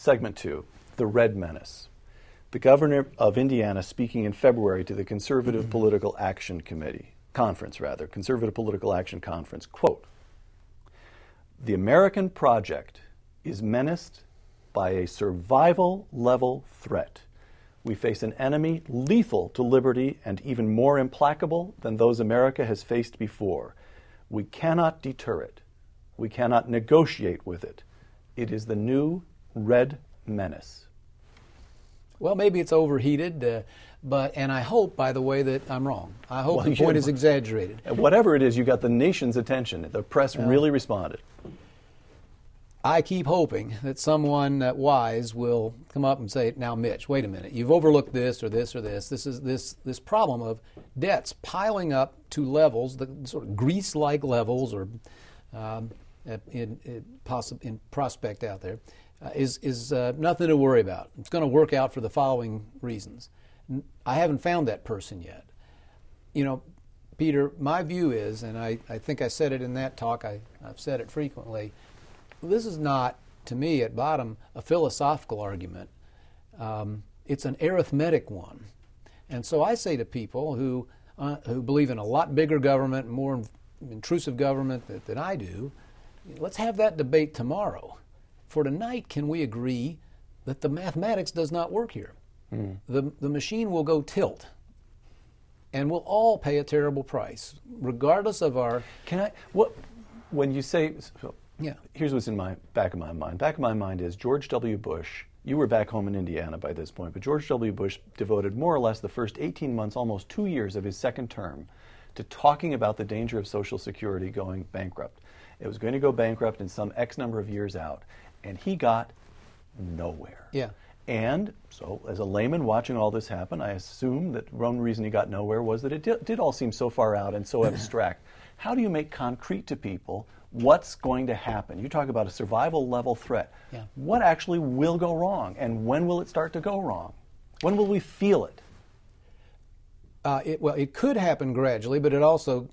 Segment 2, the Red Menace. The governor of Indiana speaking in February to the Conservative Political Action Conservative Political Action Conference, quote, "The American project is menaced by a survival-level threat. We face an enemy lethal to liberty and even more implacable than those America has faced before. We cannot deter it. We cannot negotiate with it. It is the new Red Menace." Well, maybe it's overheated, and I hope, by the way, that I'm wrong. I hope the point is exaggerated. Whatever it is, you got the nation's attention. The press really responded. I keep hoping that someone wise will come up and say, "Now, Mitch, wait a minute. You've overlooked this or this or this. This is this problem of debts piling up to levels, the sort of Greece-like levels, or in prospect out there, is nothing to worry about. It's going to work out for the following reasons." I haven't found that person yet. You know, Peter, my view is, and I think I said it in that talk, I've said it frequently, this is not, to me, at bottom, a philosophical argument. It's an arithmetic one. And so I say to people who believe in a lot bigger government, more intrusive government than I do, let's have that debate tomorrow. For tonight, can we agree that the mathematics does not work here? The machine will go tilt, and we'll all pay a terrible price, regardless of our... When you say... Yeah. Here's what's in back of my mind. Back of my mind is George W. Bush. You were back home in Indiana by this point, but George W. Bush devoted more or less the first 18 months, almost 2 years of his second term, to talking about the danger of Social Security going bankrupt. It was going to go bankrupt in some X number of years out, and he got nowhere. Yeah. And so, as a layman watching all this happen, I assume that one reason he got nowhere was that it did all seem so far out and so abstract. How do you make concrete to people what's going to happen? You talk about a survival level threat. Yeah. What actually will go wrong, and when will it start to go wrong? When will we feel it? It could happen gradually, but it also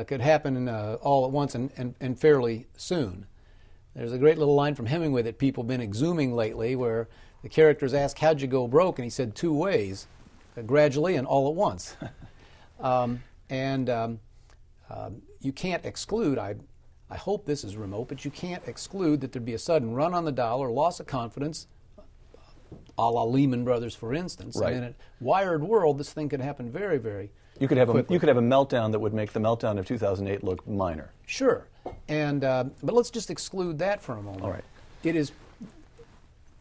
could happen all at once and fairly soon. There's a great little line from Hemingway that people have been exhuming lately where the characters ask, "How'd you go broke?" And he said, "2 ways, gradually and all at once." You can't exclude, I hope this is remote, but you can't exclude that there'd be a sudden run on the dollar, loss of confidence, a la Lehman Brothers, for instance. Right. And in a wired world, this thing could happen very, very You could have quickly. you could have a meltdown that would make the meltdown of 2008 look minor. Sure. But let's just exclude that for a moment. All right. It is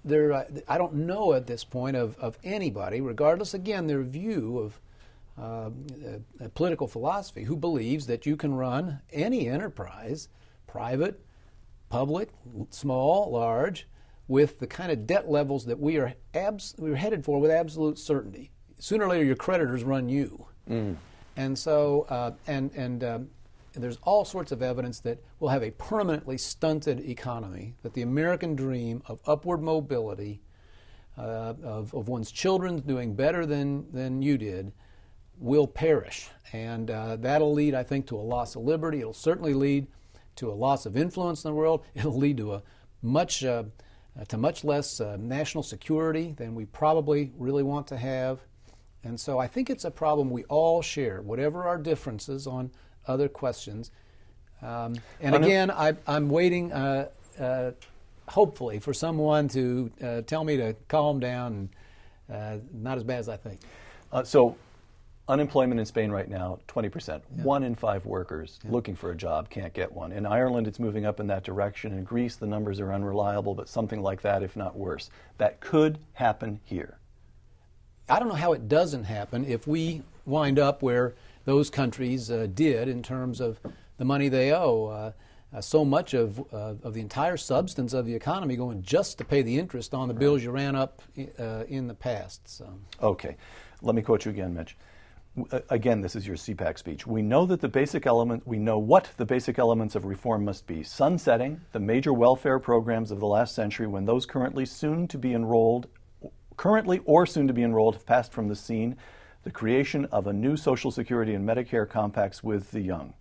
there. I don't know at this point of anybody, regardless, again, their view of political philosophy, who believes that you can run any enterprise, private, public, small, large, with the kind of debt levels that we're headed for with absolute certainty. Sooner or later, your creditors run you. And so, there's all sorts of evidence that we'll have a permanently stunted economy, that the American dream of upward mobility, of one's children doing better than you did, will perish. And that'll lead, I think, to a loss of liberty. It'll certainly lead to a loss of influence in the world. It'll lead to much less national security than we probably really want to have. And so I think it's a problem we all share, whatever our differences on other questions. And again, I'm waiting, hopefully, for someone to tell me to calm down, and not as bad as I think. So unemployment in Spain right now, 20%. Yeah. 1 in 5 workers looking for a job can't get one. In Ireland, it's moving up in that direction. In Greece, the numbers are unreliable, but something like that, if not worse. That could happen here. I don't know how it doesn't happen if we wind up where those countries did in terms of the money they owe. So much of the entire substance of the economy going just to pay the interest on the bills you ran up in the past. So. Okay. Let me quote you again, Mitch. Again, this is your CPAC speech. We know what the basic elements of reform must be. Sunsetting the major welfare programs of the last century when those currently or soon to be enrolled have passed from the scene. The creation of a new Social Security and Medicare compacts with the young.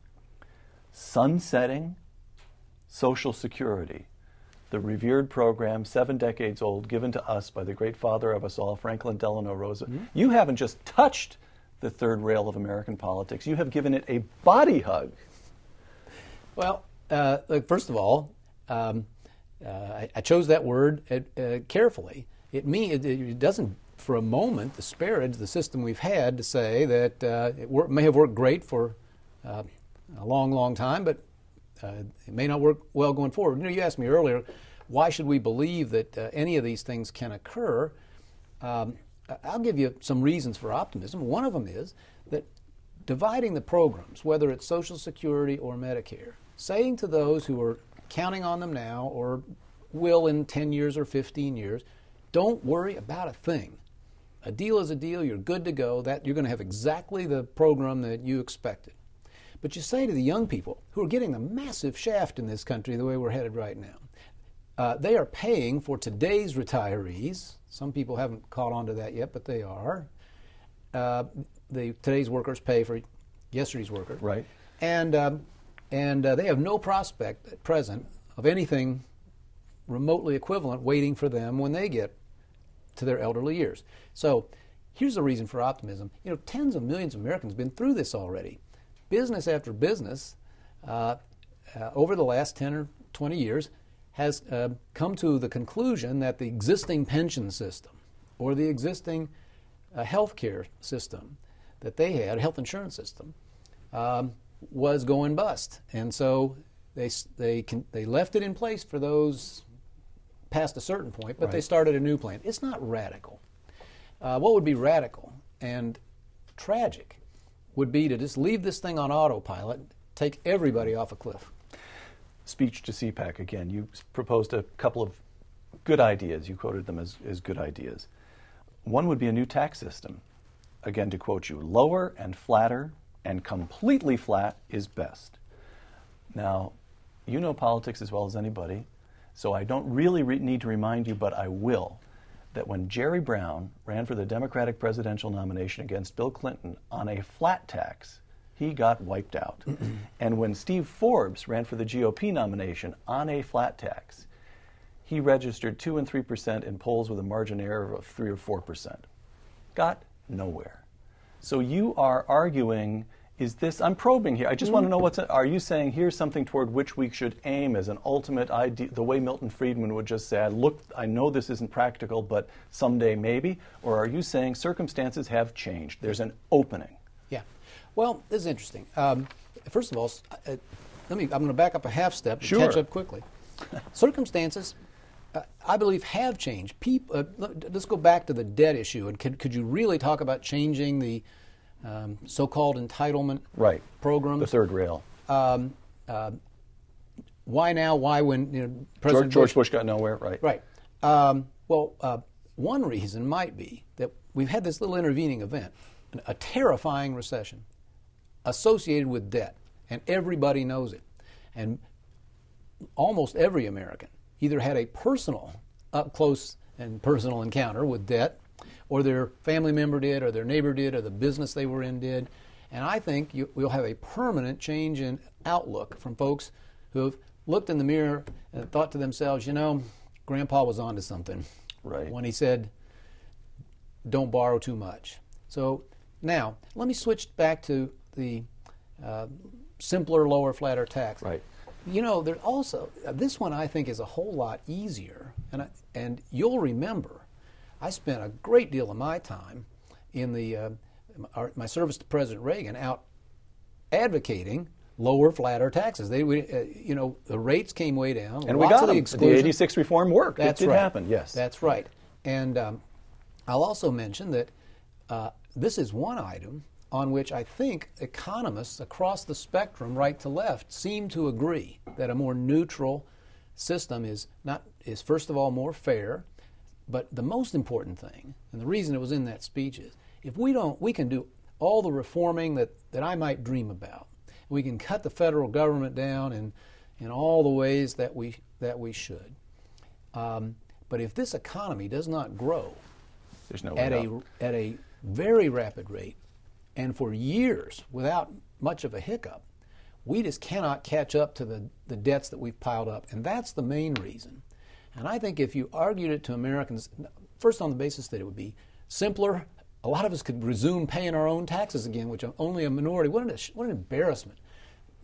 Sunsetting Social Security. the revered program, 7 decades old, given to us by the great father of us all, Franklin Delano Roosevelt. Mm-hmm. You haven't just touched the third rail of American politics. You have given it a body hug. Well, first of all, I chose that word carefully. It doesn't, for a moment, disparage the system we've had to say that it may have worked great for a long, long time, but it may not work well going forward. You asked me earlier, why should we believe that any of these things can occur? I'll give you some reasons for optimism. One of them is that dividing the programs, whether it's Social Security or Medicare, saying to those who are counting on them now or will in 10 years or 15 years, don't worry about a thing. A deal is a deal. You're good to go. That you're going to have exactly the program that you expected. But you say to the young people who are getting a massive shaft in this country the way we're headed right now, they are paying for today's retirees. Some people haven't caught on to that yet, but they are. Today's workers pay for yesterday's workers. Right. And they have no prospect at present of anything remotely equivalent waiting for them when they get to their elderly years. So here's the reason for optimism. Tens of millions of Americans have been through this already. Business after business over the last 10 or 20 years has come to the conclusion that the existing pension system or the existing health care system that they had, health insurance system, was going bust. And so they left it in place for those past a certain point, but They started a new plan. It's not radical. What would be radical and tragic would be to just leave this thing on autopilot, take everybody off a cliff. Speech to CPAC again. You proposed a couple of good ideas. You quoted them as good ideas. One would be a new tax system. Again, to quote you, lower and flatter and completely flat is best. Now, you know politics as well as anybody, so I don't really need to remind you, but I will, that when Jerry Brown ran for the Democratic presidential nomination against Bill Clinton on a flat tax, he got wiped out. And when Steve Forbes ran for the GOP nomination on a flat tax, he registered 2 and 3% in polls with a margin error of 3 or 4%. Got nowhere. So you are arguing, I'm probing here. I just want to know are you saying here's something toward which we should aim as an ultimate idea, the way Milton Friedman would just say, look, I know this isn't practical, but someday maybe? Or are you saying circumstances have changed? There's an opening. Yeah. Well, this is interesting. First of all, I'm going to back up a half step and catch up quickly. Circumstances, I believe, have changed. Let's go back to the debt issue. And could you really talk about changing the so-called entitlement programs? The third rail. Why now? Why when President George Bush got nowhere? Right. One reason might be that we've had this little intervening event, a terrifying recession associated with debt, and everybody knows it. And almost every American either had a personal, up-close and personal encounter with debt, or their family member did, or their neighbor did, or the business they were in did. And I think we'll have a permanent change in outlook from folks who have looked in the mirror and thought to themselves, Grandpa was onto something when he said, don't borrow too much. So now, let me switch back to the simpler, lower, flatter tax. Right. There's also, this one I think is a whole lot easier, and you'll remember, I spent a great deal of my time in my service to President Reagan out advocating lower, flatter taxes. The rates came way down. And we got them. The 86 reform worked. It did happen, yes. That's right. And I'll also mention that this is one item on which I think economists across the spectrum, right to left, seem to agree that a more neutral system is first of all more fair, but the most important thing, and the reason it was in that speech is, we can do all the reforming that I might dream about. We can cut the federal government down in all the ways that we should. But if this economy does not grow at a very rapid rate, and for years without much of a hiccup, we just cannot catch up to the debts that we've piled up. And that's the main reason And I think if you argued it to Americans, first on the basis that it would be simpler, a lot of us could resume paying our own taxes again, which only a minority. What an embarrassment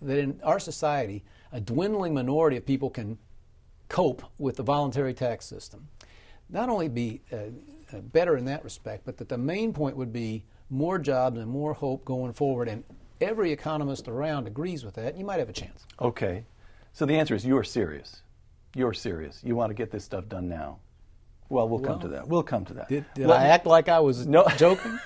that in our society, a dwindling minority of people can cope with the voluntary tax system. Not only be better in that respect, but that the main point would be more jobs and more hope going forward. And every economist around agrees with that. You might have a chance. Okay. So the answer is you're serious. You're serious. You want to get this stuff done now. Well, we'll come to that. We'll come to that. Did I act like I was joking?